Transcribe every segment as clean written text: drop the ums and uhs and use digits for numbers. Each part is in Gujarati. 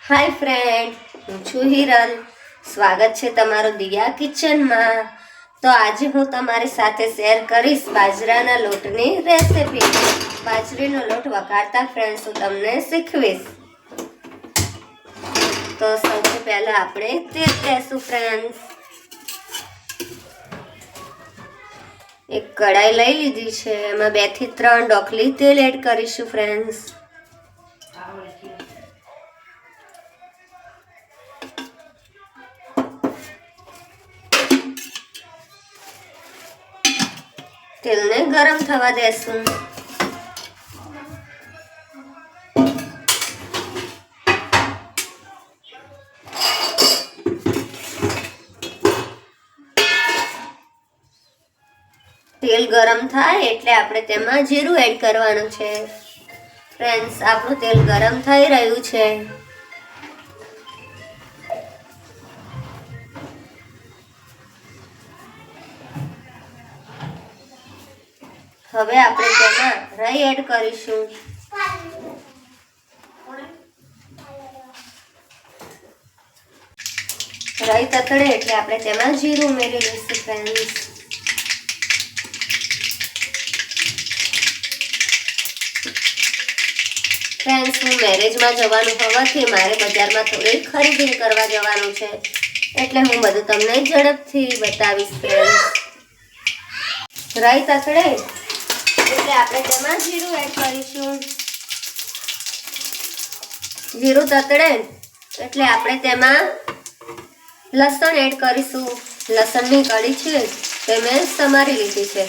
હાય ફ્રેન્ડ, હું છું હિરલ. સ્વાગત છે તમારું દિયા કિચનમાં. તો આજે હું તમારી સાથે શેર કરીશ બાજરાના લોટની રેસિપી. બાજરીનો લોટ વઘારતા ફ્રેન્ડ્સ હું તમને શીખવીશ. તો સૌથી પહેલા આપણે તેલ લેશું ફ્રેન્ડ્સ. એક કઢાઈ લઈ લીધી છે, એમાં 2 થી 3 ડોકલી તેલ એડ કરીશું ફ્રેન્ડ્સ. તેલને ગરમ થવા દેશું. તેલ ગરમ થાય એટલે આપણે તેમાં જીરું એડ કરવાનું છે. ફ્રેન્ડ્સ, આપણું તેલ ગરમ થઈ રહ્યું છે. હવે આપણે તેમાં રાઈ એડ કરીશું. રાઈ તતડે એટલે આપણે તેમાં જીરું ઉમેરી લઈશું ફ્રેન્ડ્સ. ફ્રેન્ડ્સ, હું મેરેજમાં જવાનું હોવાથી મારે બજારમાં થોડી ખરીદી કરવા જવાનું છે, એટલે હું બધું તમને ઝડપથી બતાવીશ ફ્રેન્ડ્સ. રાઈ તતડે એટલે આપણે તેમાં જીરું એડ કરીશું. જીરું તતડે એટલે આપણે તેમાં લસણ એડ કરીશું. લસણની કળી છે તે મેં સમારી લીધી છે,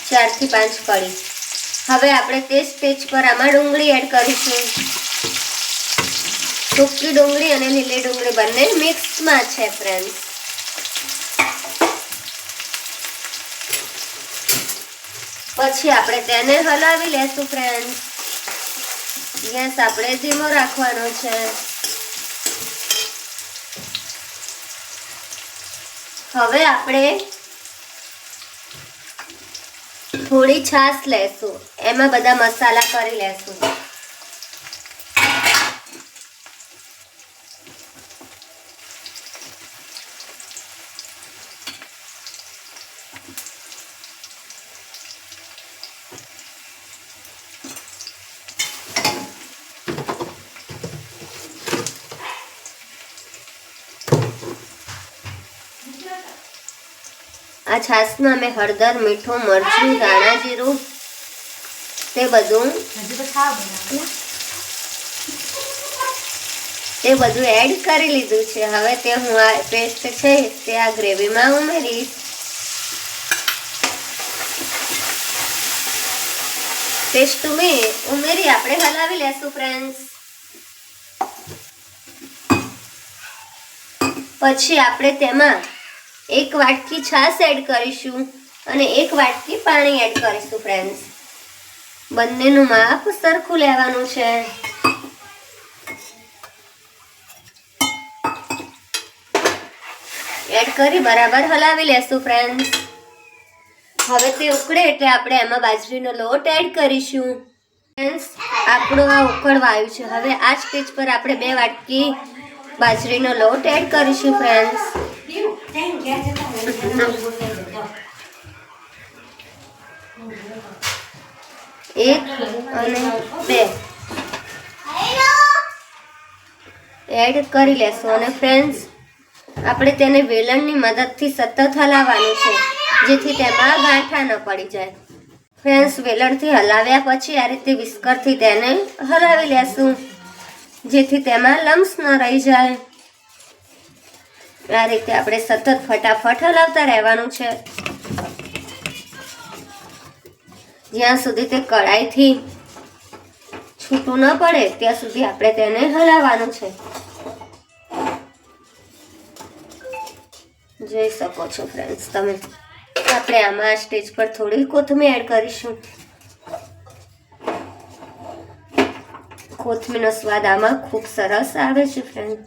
4 થી 5 કળી. હવે આપણે તે સ્ટેજ પર આમાં ડુંગળી એડ કરીશું. સૂકી ડુંગળી અને લીલી ડુંગળી બંને મિક્સમાં છે ફ્રેન્ડ્સ. પછી આપણે તેને હલાવી લેશું ફ્રેન્ડ્સ. ગેસ આપણે ધીમો રાખવાનો છે. હવે આપણે થોડી છાશ લેશું, એમાં બધા મસાલા કરી લેશું. આ છાશમાં મેં હળદર, મીઠું, મરચું, ધાણા જીરું તે બધું એડ કરી લીધું છે. હવે તે હું આ પેસ્ટ છે તે આ ગ્રેવીમાં ઉમેરીશ. પેસ્ટ ઉમેરી આપણે હલાવી લેશું ફ્રેન્ડ્સ. પછી આપણે તેમાં 1 વાટકી છાશ એડ કરીશું અને 1 વાટકી પાણી એડ કરીશું ફ્રેન્ડ્સ. બંનેનું માપ સરખું લેવાનું છે. એડ કરી બરાબર હલાવી લેશું ફ્રેન્ડ્સ. હવે તે ઉકળે એટલે આપણે એમાં બાજરીનો લોટ એડ કરીશું. ફ્રેન્ડ્સ, આપણું આ ઉકળવા આવ્યું છે. હવે આ સ્ટેજ પર આપણે 2 વાટકી બાજરીનો લોટ એડ કરીશું ફ્રેન્ડ્સ. 1 અને 2 એડ કરી લેશું. અને ફ્રેન્ડ્સ, આપણે તેને વેલણની મદદથી સતત હલાવવાનું છે, જેથી તેમાં ગાંઠા ન પડી જાય. ફ્રેન્ડ્સ, વેલણથી હલાવ્યા પછી આ રીતે વિસ્કરથી તેને હલાવી લેશું, જેથી તેમાં લમ્સ ન રહી જાય. આ રીતે આપણે સતત ફટાફટ હલાવતા રહેવાનું છે, જ્યાં સુધી તે કઢાઈથી છૂટું ન પડે ત્યાં સુધી આપણે તેને હલાવવાનું છે. જોઈ શકો છો ફ્રેન્ડ્સ તમે. આપણે આમાં સ્ટેજ પર થોડી કોથમીર એડ કરીશું. કોથમીરનો સ્વાદ આમાં ખૂબ સરસ આવે છે ફ્રેન્ડ.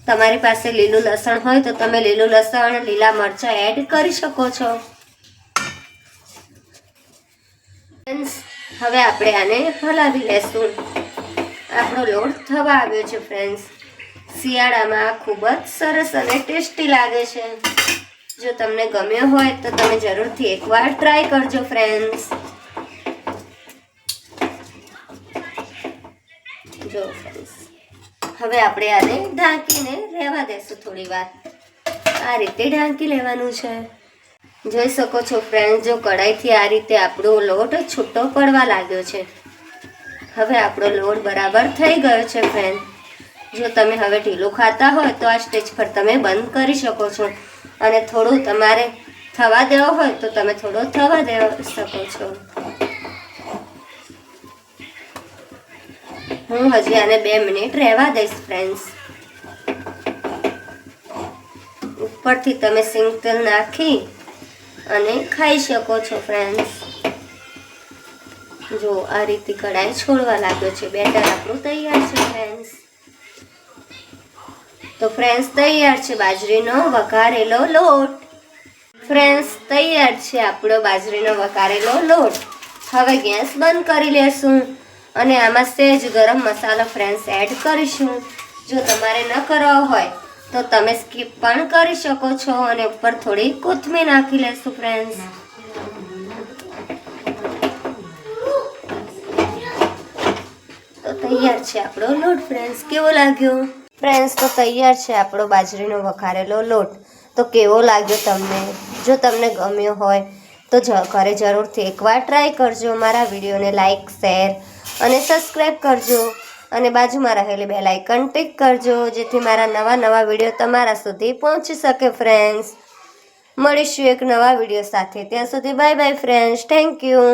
તમારી પાસે લીલું લસણ હોય તો તમે લીલું લસણ, લીલા મરચાં એડ કરી શકો છો. હવે આપણે આને હલાવી લેશું. આપણો લોટ થવા આવ્યો છે ફ્રેન્ડ્સ. શિયાળામાં આ ખૂબ જ સરસ અને ટેસ્ટી લાગે છે. જો તમને ગમ્યો હોય તો તમે જરૂરથી એકવાર ટ્રાય કરજો ફ્રેન્ડ્સ. જો ફ્રેન્ડ્સ, હવે આપણે આને ઢાંકીને રહેવા દેશું થોડી વાર. આ રીતે ઢાંકી લેવાનું છે. જોઈ શકો છો ફ્રેન્ડ્સ, જો કઢાઈથી આ રીતે આપણો લોટ છૂટો પડવા લાગ્યો છે. હવે આપણો લોટ બરાબર થઈ ગયો છે ફ્રેન્ડ. જો તમે હવે ઢીલું ખાતા હોય તો આ સ્ટેજ પર તમે બંધ કરી શકો છો, અને થોડું તમારે થવા દેવો હોય તો તમે થોડો થવા દે શકો છો. હું હજી આને 2 મિનિટ રહેવા દઈશ ફ્રેન્ડ્સ. ઉપરથી તમે સિંગ તેલ નાખી અને ખાઈ શકો છો ફ્રેન્ડ્સ. જો આ રીતે કઢાઈ છોડવા લાગ્યો છે. બેટર આપણું તૈયાર છે ફ્રેન્ડ્સ. તો ફ્રેન્ડ્સ, તૈયાર છે બાજરીનો વઘારેલો લોટ. ફ્રેન્ડ્સ, તૈયાર છે આપણો બાજરીનો વઘારેલો લોટ. હવે ગેસ બંધ કરી લેશું અને આમાં સહેજ ગરમ મસાલો ફ્રેન્ડ્સ એડ કરીશું. જો તમારે ન કરવો હોય તો તમે સ્કીપ પણ કરી શકો છો, અને ઉપર થોડી કોથમીર નાખી લેશું ફ્રેન્ડ્સ. તો તૈયાર છે આપણો લોટ ફ્રેન્ડ્સ. કેવો લાગ્યો ફ્રેન્ડ્સ? તો તૈયાર છે આપણો બાજરીનો વઘારેલો લોટ. તો કેવો લાગ્યો તમને? જો તમને ગમ્યો હોય તો ઘરે જરૂરથી એકવાર ટ્રાય કરજો. મારા વિડીયોને લાઈક, શેર અને સબસ્ક્રાઈબ કરજો, અને બાજુમાં રહેલી બેલ આઇકન ટિક કરજો, જેથી મારા નવા વિડીયો તમારા સુધી પહોંચી શકે ફ્રેન્ડ્સ. મળીશું એક નવા વિડીયો સાથે. ત્યાં સુધી bye bye friends. Thank you.